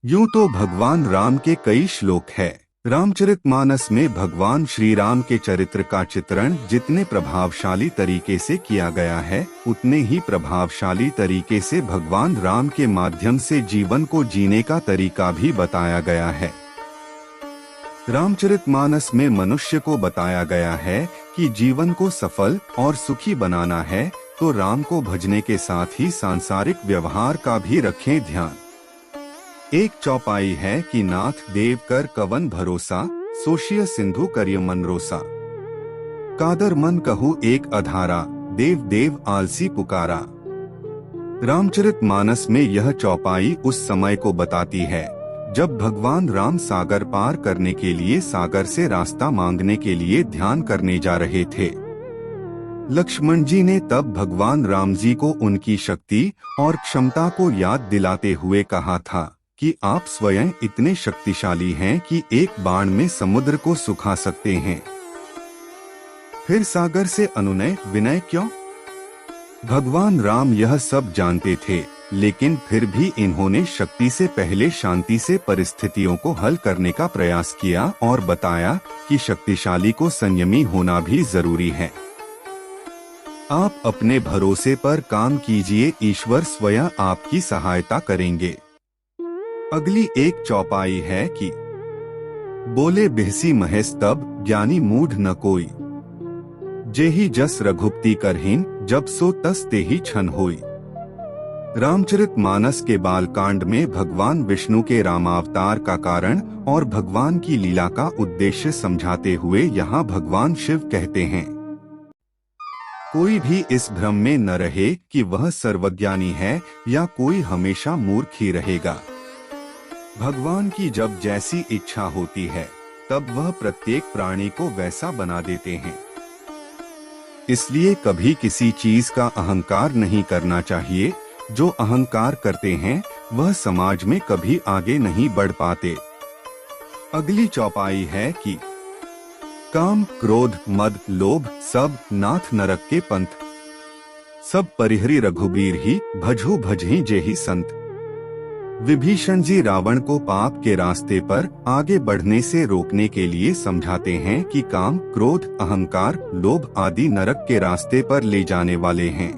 यूं तो भगवान राम के कई श्लोक है। रामचरितमानस में भगवान श्री राम के चरित्र का चित्रण जितने प्रभावशाली तरीके से किया गया है, उतने ही प्रभावशाली तरीके से भगवान राम के माध्यम से जीवन को जीने का तरीका भी बताया गया है। रामचरितमानस में मनुष्य को बताया गया है कि जीवन को सफल और सुखी बनाना है तो राम को भजने के साथ ही सांसारिक व्यवहार का भी रखें ध्यान। एक चौपाई है कि नाथ देव कर कवन भरोसा, सोशिय सिंधु करिय मन रोसा। कादर मन कहू एक अधारा, देव देव आलसी पुकारा। रामचरितमानस में यह चौपाई उस समय को बताती है जब भगवान राम सागर पार करने के लिए सागर से रास्ता मांगने के लिए ध्यान करने जा रहे थे। लक्ष्मण जी ने तब भगवान राम जी को उनकी शक्ति और क्षमता को याद दिलाते हुए कहा था कि आप स्वयं इतने शक्तिशाली हैं कि एक बाण में समुद्र को सुखा सकते हैं। फिर सागर से अनुनय विनय क्यों? भगवान राम यह सब जानते थे, लेकिन फिर भी इन्होंने शक्ति से पहले शांति से परिस्थितियों को हल करने का प्रयास किया और बताया कि शक्तिशाली को संयमी होना भी जरूरी है। आप अपने भरोसे पर काम कीजिए, ईश्वर स्वयं आपकी सहायता करेंगे। अगली एक चौपाई है कि बोले बिहसी महेश तब, ज्ञानी मूढ़ न कोई। जेहि जस रघुपति करहीन, जब सो तस तेहि छन होई। रामचरितमानस के बालकांड में भगवान विष्णु के रामावतार का कारण और भगवान की लीला का उद्देश्य समझाते हुए यहाँ भगवान शिव कहते हैं, कोई भी इस भ्रम में न रहे कि वह सर्वज्ञानी है या कोई हमेशा मूर्ख ही रहेगा। भगवान की जब जैसी इच्छा होती है तब वह प्रत्येक प्राणी को वैसा बना देते हैं। इसलिए कभी किसी चीज का अहंकार नहीं करना चाहिए। जो अहंकार करते हैं वह समाज में कभी आगे नहीं बढ़ पाते। अगली चौपाई है कि काम क्रोध मद लोभ सब नाथ नरक के पंथ। सब परिहरी रघुबीर ही, भजहु भजहि जेहि संत। विभीषण जी रावण को पाप के रास्ते पर आगे बढ़ने से रोकने के लिए समझाते हैं कि काम क्रोध अहंकार लोभ आदि नरक के रास्ते पर ले जाने वाले हैं।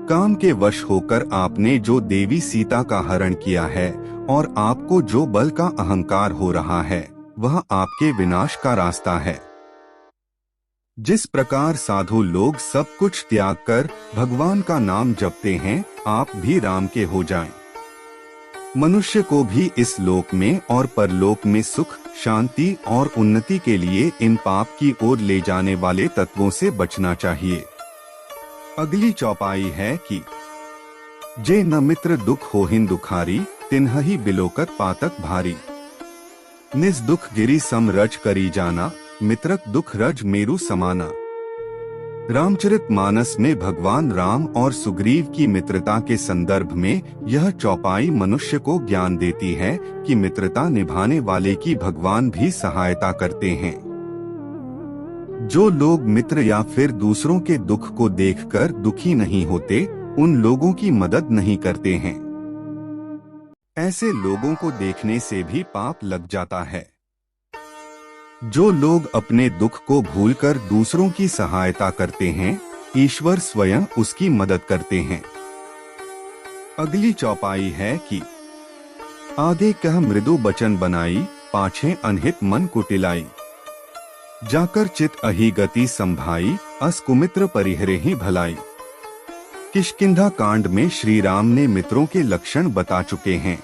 काम के वश होकर आपने जो देवी सीता का हरण किया है और आपको जो बल का अहंकार हो रहा है वह आपके विनाश का रास्ता है। जिस प्रकार साधु लोग सब कुछ त्याग कर भगवान का नाम जपते हैं, आप भी राम के हो जाएं। मनुष्य को भी इस लोक में और परलोक में सुख शांति और उन्नति के लिए इन पाप की ओर ले जाने वाले तत्वों से बचना चाहिए। अगली चौपाई है कि जे न मित्र दुख होहिन दुखारी, तिन्हहि बिलोकत पातक भारी। निज दुख गिरि सम रज करी जाना, मित्रक दुख रज मेरु समाना। रामचरितमानस में भगवान राम और सुग्रीव की मित्रता के संदर्भ में यह चौपाई मनुष्य को ज्ञान देती है कि मित्रता निभाने वाले की भगवान भी सहायता करते हैं। जो लोग मित्र या फिर दूसरों के दुख को देखकर दुखी नहीं होते, उन लोगों की मदद नहीं करते हैं। ऐसे लोगों को देखने से भी पाप लग जाता है। जो लोग अपने दुख को भूलकर दूसरों की सहायता करते हैं, ईश्वर स्वयं उसकी मदद करते हैं। अगली चौपाई है कि आगे कह मृदु बचन बनाई, पाछे अनहित मन कुटिलाई। जाकर चित अहि गति संभाई, अस कुमित्र परिहरे ही भलाई। किष्किंधा कांड में श्री राम ने मित्रों के लक्षण बता चुके हैं।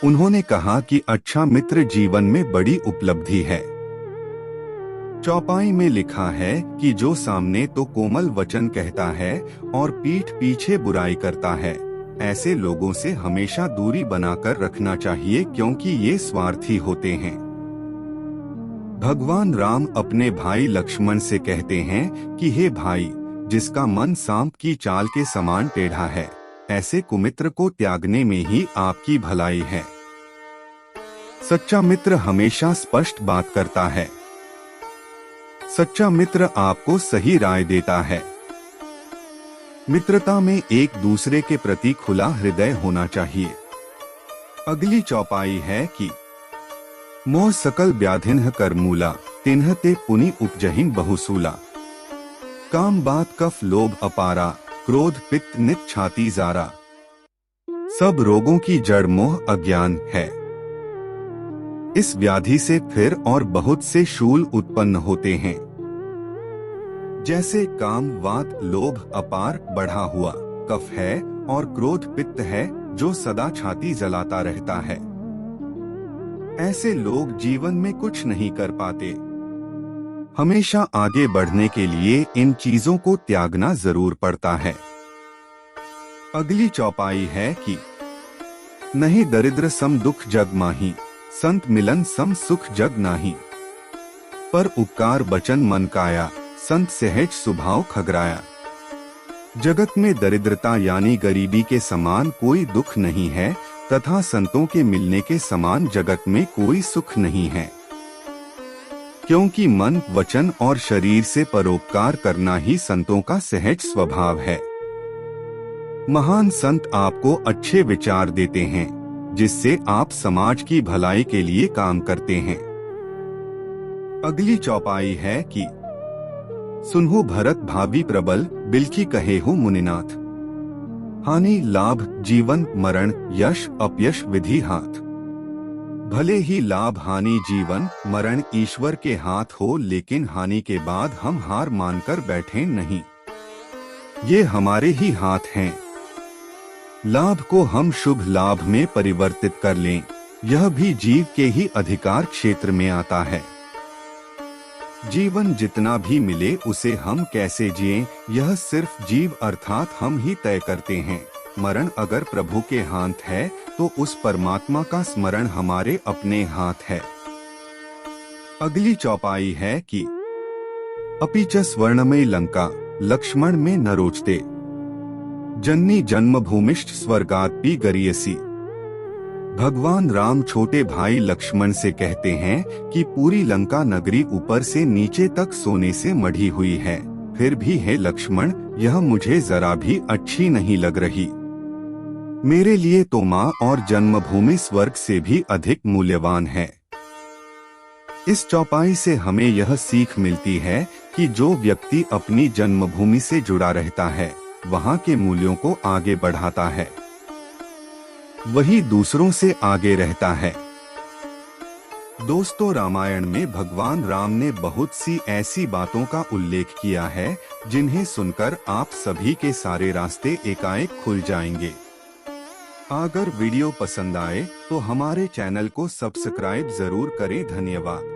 उन्होंने कहा कि अच्छा मित्र जीवन में बड़ी उपलब्धि है। चौपाई में लिखा है कि जो सामने तो कोमल वचन कहता है और पीठ पीछे बुराई करता है, ऐसे लोगों से हमेशा दूरी बनाकर रखना चाहिए क्योंकि ये स्वार्थी होते हैं। भगवान राम अपने भाई लक्ष्मण से कहते हैं कि हे भाई, जिसका मन सांप की चाल के समान टेढ़ा है, ऐसे कुमित्र को त्यागने में ही आपकी भलाई है। सच्चा मित्र हमेशा स्पष्ट बात करता है। सच्चा मित्र आपको सही राय देता है। मित्रता में एक दूसरे के प्रति खुला हृदय होना चाहिए। अगली चौपाई है कि मोह सकल व्याधिन्ह कर मूला, तिन्ह ते पुनि उपजहिन बहुसूला। काम बात कफ लोभ अपारा, क्रोध पित्त नित छाती जारा। सब रोगों की जड़ मोह अज्ञान है। इस व्याधि से फिर और बहुत से शूल उत्पन्न होते हैं, जैसे काम वात लोभ अपार बढ़ा हुआ, कफ है और क्रोध पित्त है जो सदा छाती जलाता रहता है। ऐसे लोग जीवन में कुछ नहीं कर पाते। हमेशा आगे बढ़ने के लिए इन चीजों को त्यागना जरूर पड़ता है। अगली चौपाई है कि नहीं दरिद्र सम दुख जग माही, संत मिलन सम सुख जग नाही। पर उपकार बचन मन काया, संत सहज स्वभाव खगराया। जगत में दरिद्रता यानी गरीबी के समान कोई दुख नहीं है तथा संतों के मिलने के समान जगत में कोई सुख नहीं है, क्योंकि मन वचन और शरीर से परोपकार करना ही संतों का सहज स्वभाव है। महान संत आपको अच्छे विचार देते हैं, जिससे आप समाज की भलाई के लिए काम करते हैं। अगली चौपाई है कि सुनहु भरत भावी प्रबल, बिल्की कहे हो मुनिनाथ। हानि लाभ जीवन मरण यश अपयश विधि हाथ। भले ही लाभ हानि जीवन मरण ईश्वर के हाथ हो, लेकिन हानि के बाद हम हार मानकर बैठे नहीं, ये हमारे ही हाथ हैं। लाभ को हम शुभ लाभ में परिवर्तित कर लें, यह भी जीव के ही अधिकार क्षेत्र में आता है। जीवन जितना भी मिले उसे हम कैसे जिएं, यह सिर्फ जीव अर्थात हम ही तय करते हैं। मरण अगर प्रभु के हाथ है तो उस परमात्मा का स्मरण हमारे अपने हाथ है। अगली चौपाई है कि अपि च स्वर्णमय लंका, लक्ष्मण में न रोचते। जननी जन्मभूमिष्ठ स्वर्गात्पि गरियसी। भगवान राम छोटे भाई लक्ष्मण से कहते हैं कि पूरी लंका नगरी ऊपर से नीचे तक सोने से मढ़ी हुई है, फिर भी है लक्ष्मण, यह मुझे जरा भी अच्छी नहीं लग रही। मेरे लिए तो माँ और जन्मभूमि स्वर्ग से भी अधिक मूल्यवान है। इस चौपाई से हमें यह सीख मिलती है कि जो व्यक्ति अपनी जन्मभूमि से जुड़ा रहता है, वहाँ के मूल्यों को आगे बढ़ाता है, वही दूसरों से आगे रहता है। दोस्तों, रामायण में भगवान राम ने बहुत सी ऐसी बातों का उल्लेख किया है जिन्हें सुनकर आप सभी के सारे रास्ते एकाएक खुल जाएंगे। अगर वीडियो पसंद आए तो हमारे चैनल को सब्सक्राइब जरूर करें। धन्यवाद।